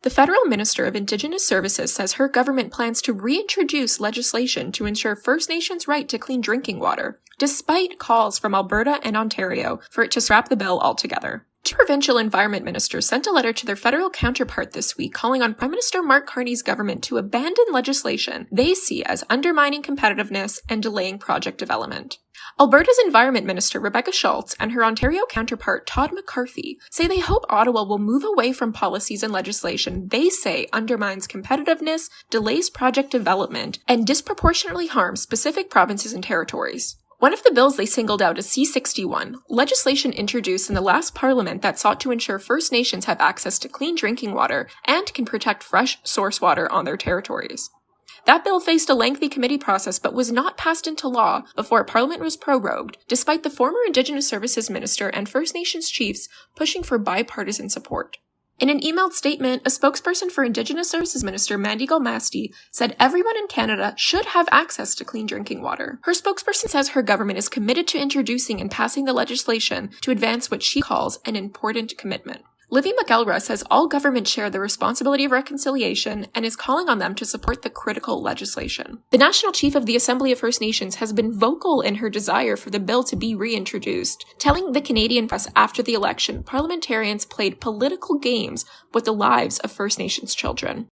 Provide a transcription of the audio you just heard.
The Federal Minister of Indigenous Services says her government plans to reintroduce legislation to ensure First Nations' right to clean drinking water, despite calls from Alberta and Ontario for it to scrap the bill altogether. Two provincial environment ministers sent a letter to their federal counterpart this week calling on Prime Minister Mark Carney's government to abandon legislation they see as undermining competitiveness and delaying project development. Alberta's Environment Minister Rebecca Schultz and her Ontario counterpart Todd McCarthy say they hope Ottawa will move away from policies and legislation they say undermines competitiveness, delays project development, and disproportionately harms specific provinces and territories. One of the bills they singled out is C-61, legislation introduced in the last parliament that sought to ensure First Nations have access to clean drinking water and can protect fresh source water on their territories. That bill faced a lengthy committee process but was not passed into law before Parliament was prorogued, despite the former Indigenous Services Minister and First Nations chiefs pushing for bipartisan support. In an emailed statement, a spokesperson for Indigenous Services Minister Mandy Gull-Masty said everyone in Canada should have access to clean drinking water. Her spokesperson says her government is committed to introducing and passing the legislation to advance what she calls an important commitment. Livy McElra says all governments share the responsibility of reconciliation and is calling on them to support the critical legislation. The National Chief of the Assembly of First Nations has been vocal in her desire for the bill to be reintroduced, telling the Canadian press after the election parliamentarians played political games with the lives of First Nations children.